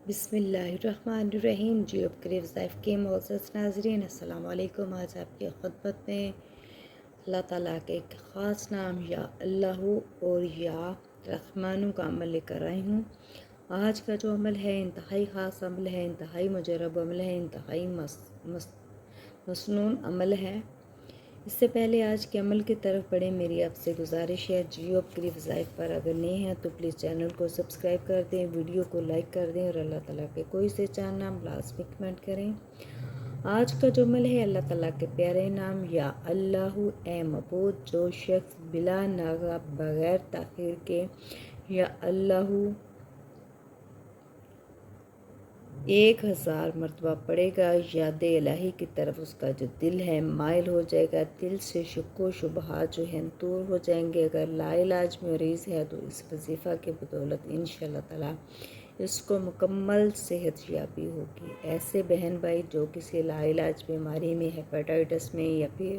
بسم اللہ الرحمن الرحیم۔ جیوب قریب ضائف کے معزز ناظرین، السلام علیکم۔ آج آپ کی خدمت میں اللہ تعالیٰ کے ایک خاص نام یا اللہ اور یا رحمانو کا عمل لے کر آئی ہوں۔ آج کا جو عمل ہے انتہائی خاص عمل ہے، انتہائی مجرب عمل ہے، انتہائی مسنون عمل ہے۔ اس سے پہلے آج کے عمل کی طرف بڑھیں، میری آپ سے گزارش ہے جیوب قریب ضائف پر اگر نئے ہیں تو پلیز چینل کو سبسکرائب کر دیں، ویڈیو کو لائک کر دیں اور اللہ تعالیٰ کے کوئی سے چار نام لازمی کمنٹ کریں۔ آج کا جو عمل ہے اللہ تعالیٰ کے پیارے نام یا اللہ اے معبود جو شخص بلا ناغہ بغیر تاخیر کے یا اللہ 1000 مرتبہ پڑھے گا، یاد الہی کی طرف اس کا جو دل ہے مائل ہو جائے گا، دل سے شک و شبہات جو ہیں دور ہو جائیں گے۔ اگر لا علاج مریض ہے تو اس وظیفہ کے بدولت انشاءاللہ تعالیٰ اس کو مکمل صحت یابی ہوگی۔ ایسے بہن بھائی جو کسی لا علاج بیماری میں، ہیپاٹائٹس میں یا پھر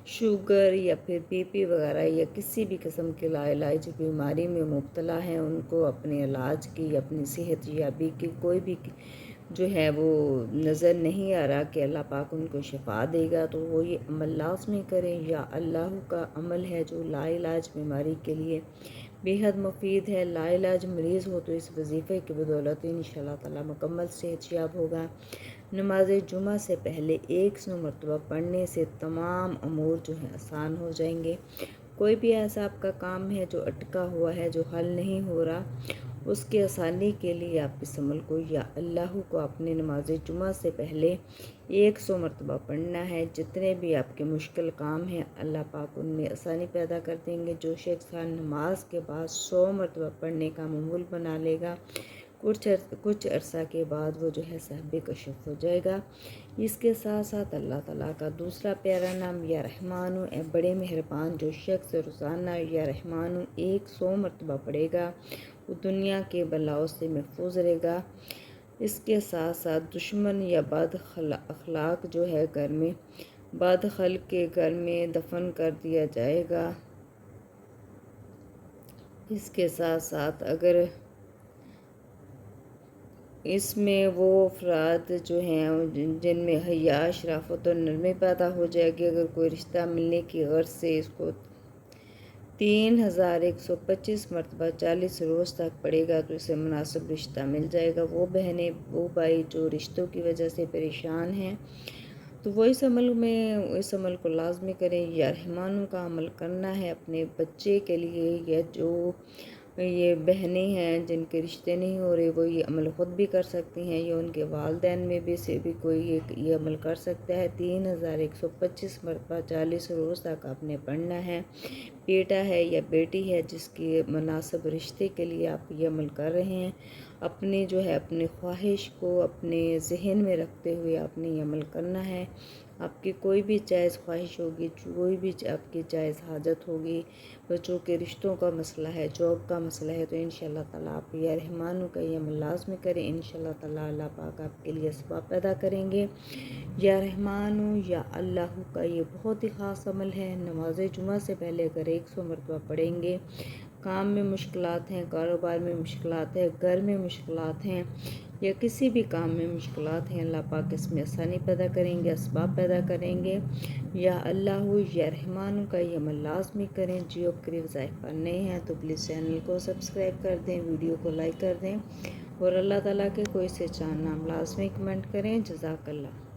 شوگر یا پھر بی پی وغیرہ یا کسی بھی قسم کی لا علاج بیماری میں مبتلا ہیں، ان کو اپنے علاج کی، اپنی صحت یابی کی کوئی بھی جو ہے وہ نظر نہیں آ رہا کہ اللہ پاک ان کو شفا دے گا، تو وہ یہ عمل لازمی کریں۔ یا اللہ کا عمل ہے جو لا علاج بیماری کے لیے بے حد مفید ہے۔ لا علاج مریض ہو تو اس وظیفے کی بدولت انشاءاللہ تعالیٰ مکمل صحت یاب ہوگا۔ نماز جمعہ سے پہلے 100 مرتبہ پڑھنے سے تمام امور جو ہیں آسان ہو جائیں گے۔ کوئی بھی ایسا آپ کا کام ہے جو اٹکا ہوا ہے، جو حل نہیں ہو رہا، اس کی آسانی کے لیے آپ اس عمل کو یا اللہ کو اپنے نماز جمعہ سے پہلے 100 مرتبہ پڑھنا ہے۔ جتنے بھی آپ کے مشکل کام ہیں اللہ پاک ان میں آسانی پیدا کر دیں گے۔ جو شخص ہر نماز کے بعد 100 مرتبہ پڑھنے کا معمول بنا لے گا، کچھ عرصہ کے بعد وہ جو ہے صاحب کشف ہو جائے گا۔ اس کے ساتھ ساتھ اللہ تعالیٰ کا دوسرا پیارا نام یا رحمانو اے بڑے مہربان جو شخص روزانہ یا رحمانو 100 مرتبہ پڑھے گا وہ دنیا کے بلاؤں سے محفوظ رہے گا۔ اس کے ساتھ ساتھ دشمن یا بد اخلاق جو ہے بد خلق کے گھر میں دفن کر دیا جائے گا۔ اس کے ساتھ ساتھ اگر اس میں وہ افراد جو ہیں جن میں حیا، شرافت اور نرمی پیدا ہو جائے گی، اگر کوئی رشتہ ملنے کی غرض سے اس کو 3125 مرتبہ 40 روز تک پڑے گا تو اسے مناسب رشتہ مل جائے گا۔ وہ بہنیں، وہ بھائی جو رشتوں کی وجہ سے پریشان ہیں تو وہ اس عمل کو لازمی کریں۔ یا رحمانوں کا عمل کرنا ہے اپنے بچے کے لیے، یا جو یہ بہنیں ہیں جن کے رشتے نہیں ہو رہے وہ یہ عمل خود بھی کر سکتی ہیں، یا ان کے والدین میں بھی سے بھی کوئی یہ عمل کر سکتا ہے۔ 3125 مرتبہ 40 روز تک آپ نے پڑھنا ہے۔ بیٹا ہے یا بیٹی ہے جس کی مناسب رشتے کے لیے آپ یہ عمل کر رہے ہیں، اپنی خواہش کو اپنے ذہن میں رکھتے ہوئے آپ نے یہ عمل کرنا ہے۔ آپ کی کوئی بھی جائز خواہش ہوگی، کوئی بھی آپ کی جائز حاجت ہوگی، بچوں کے رشتوں کا مسئلہ ہے، جاب کا مسئلہ ہے، تو انشاءاللہ تعالیٰ آپ یا رحمانوں کا یہ عمل لازمی کریں۔ انشاءاللہ تعالیٰ اللہ پاک آپ کے لیے اسباب پیدا کریں گے۔ یا رحمانوں یا اللہ کا یہ بہت ہی خاص عمل ہے۔ نماز جمعہ سے پہلے اگر 100 مرتبہ پڑھیں گے، کام میں مشکلات ہیں، کاروبار میں مشکلات ہیں، گھر میں مشکلات ہیں یا کسی بھی کام میں مشکلات ہیں، اللہ پاک اس میں آسانی پیدا کریں گے، اسباب پیدا کریں گے۔ یا اللہ یا رحمانوں کا یہ عمل لازمی کریں۔ جیوب قریب ضائف پر نئے ہیں تو پلیز چینل کو سبسکرائب کر دیں، ویڈیو کو لائک کر دیں اور اللہ تعالیٰ کے کوئی سے چار نام لازمی کمنٹ کریں۔ جزاک اللہ۔